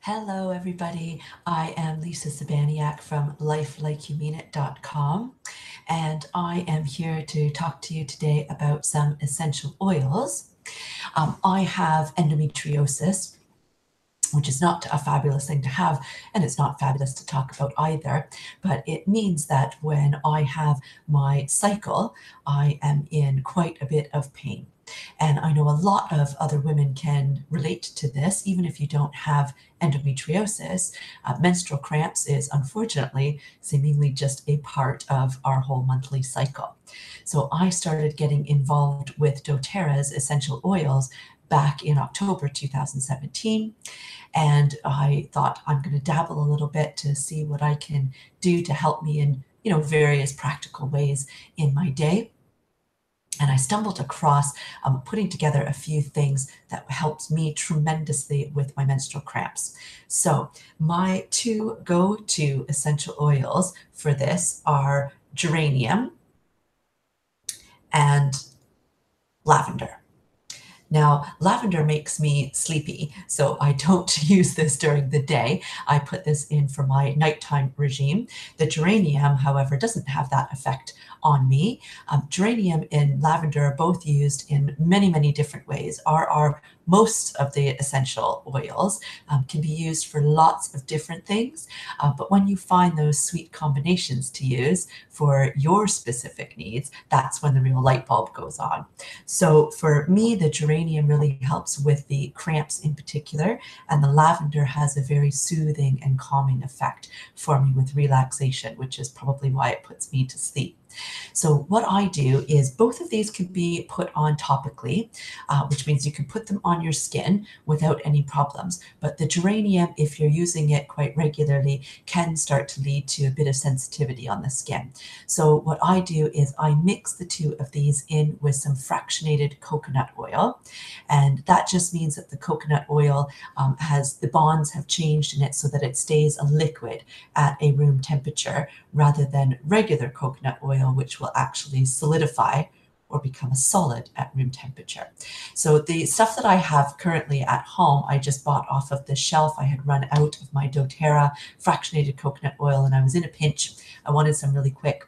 Hello, everybody. I am Lisa Sabaniak from lifelikeyoumeanit.com, and I am here to talk to you today about some essential oils. I have endometriosis, which is not a fabulous thing to have, and it's not fabulous to talk about either, but it means that when I have my cycle, I am in quite a bit of pain. And I know a lot of other women can relate to this, even if you don't have endometriosis. Menstrual cramps is unfortunately seemingly just a part of our whole monthly cycle. So I started getting involved with doTERRA's essential oils back in October 2017. And I thought I'm going to dabble a little bit to see what I can do to help me in, various practical ways in my day. And I stumbled across putting together a few things that helped me tremendously with my menstrual cramps. So my two go-to essential oils for this are geranium and lavender. Now, lavender makes me sleepy, so I don't use this during the day. I put this in for my nighttime regime. The geranium, however, doesn't have that effect on me. Geranium and lavender are both used in many, many different ways. Most of the essential oils can be used for lots of different things, but when you find those sweet combinations to use for your specific needs, that's when the real light bulb goes on. So for me, the geranium really helps with the cramps in particular, and the lavender has a very soothing and calming effect for me with relaxation, which is probably why it puts me to sleep. So what I do is both of these can be put on topically, which means you can put them on your skin without any problems. But the geranium, if you're using it quite regularly, can start to lead to a bit of sensitivity on the skin. So what I do is I mix the two of these in with some fractionated coconut oil. And that just means that the coconut oil the bonds have changed in it so that it stays a liquid at a room temperature rather than regular coconut oil, which will actually solidify or become a solid at room temperature. So the stuff that I have currently at home, I just bought off of the shelf. I had run out of my doTERRA fractionated coconut oil and I was in a pinch. I wanted some really quick.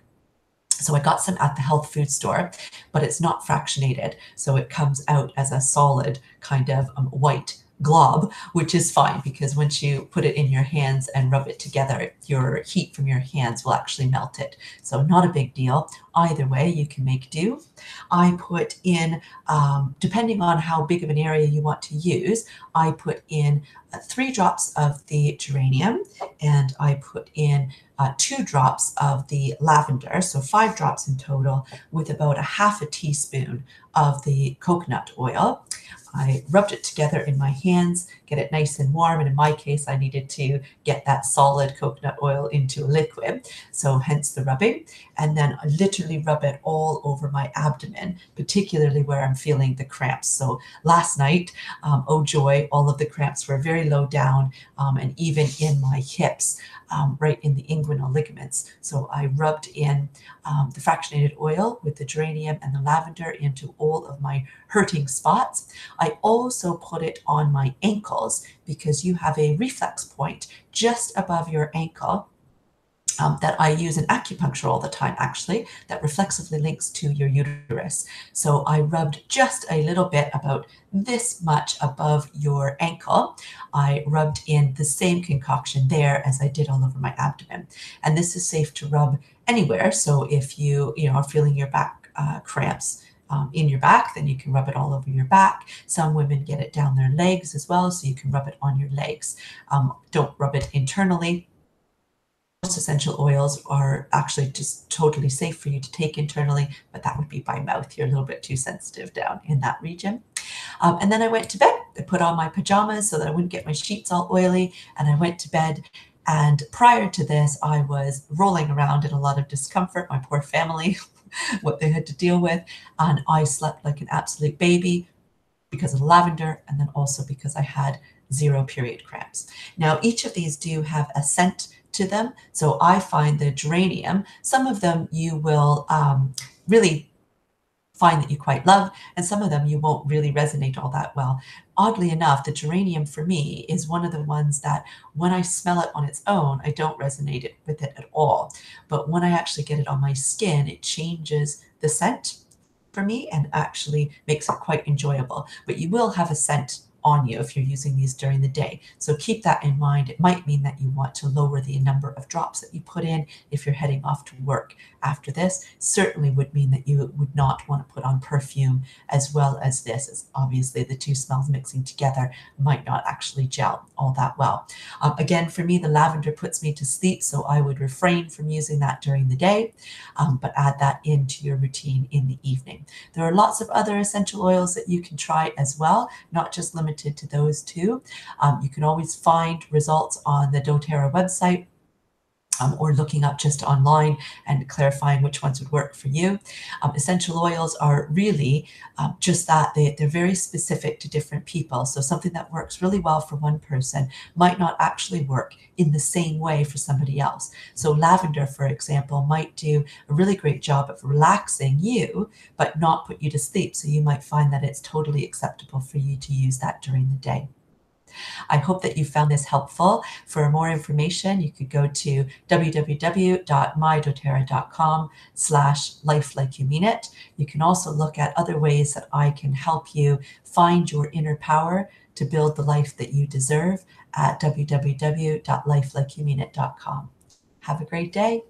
So I got some at the health food store, but it's not fractionated. So it comes out as a solid kind of white glob, which is fine because once you put it in your hands and rub it together, your heat from your hands will actually melt it. So not a big deal. Either way, you can make do. I put in, depending on how big of an area you want to use, I put in 3 drops of the geranium and I put in 2 drops of the lavender, so 5 drops in total, with about a half a teaspoon of the coconut oil. I rubbed it together in my hands, get it nice and warm, and in my case, I needed to get that solid coconut oil into a liquid, so hence the rubbing. And then I literally rub it all over my abdomen, particularly where I'm feeling the cramps. So last night, oh joy, all of the cramps were very low down, and even in my hips, right in the inguinal ligaments. So I rubbed in the fractionated oil with the geranium and the lavender into all of my hurting spots. I also put it on my ankles because you have a reflex point just above your ankle that I use in acupuncture all the time, actually, that reflexively links to your uterus. So I rubbed just a little bit, about this much above your ankle. I rubbed in the same concoction there as I did all over my abdomen. And this is safe to rub anywhere. So if you are feeling your back cramps, in your back, then you can rub it all over your back. Some women get it down their legs as well, so you can rub it on your legs. Don't rub it internally. Most essential oils are actually just totally safe for you to take internally, but that would be by mouth. You're a little bit too sensitive down in that region. And then I went to bed. I put on my pajamas so that I wouldn't get my sheets all oily, and I went to bed. And prior to this, I was rolling around in a lot of discomfort, my poor family, what they had to deal with, and I slept like an absolute baby because of the lavender, and then also because I had 0 period cramps. Now, each of these do have a scent to them. So I find the geranium, some of them you will really find that you quite love, and some of them you won't really resonate all that well. oddly enough, the geranium for me is one of the ones that when I smell it on its own, I don't resonate with it at all. But when I actually get it on my skin, it changes the scent for me and actually makes it quite enjoyable. But you will have a scent on you if you're using these during the day. So keep that in mind. It might mean that you want to lower the number of drops that you put in if you're heading off to work after this. Certainly would mean that you would not want to put on perfume as well as this, as obviously the two smells mixing together might not actually gel all that well. Again, for me, the lavender puts me to sleep, so I would refrain from using that during the day, but add that into your routine in the evening. There are lots of other essential oils that you can try as well, not just limited to those two. You can always find results on the doTERRA website, or looking up just online and clarifying which ones would work for you. Essential oils are really just that. They're very specific to different people. So something that works really well for one person might not actually work in the same way for somebody else. So lavender, for example, might do a really great job of relaxing you, but not put you to sleep. So you might find that it's totally acceptable for you to use that during the day. I hope that you found this helpful. For more information, you could go to www.mydoterra.com/lifelikeyoumeanit. You can also look at other ways that I can help you find your inner power to build the life that you deserve at www.lifelikeyoumeanit.com. Have a great day.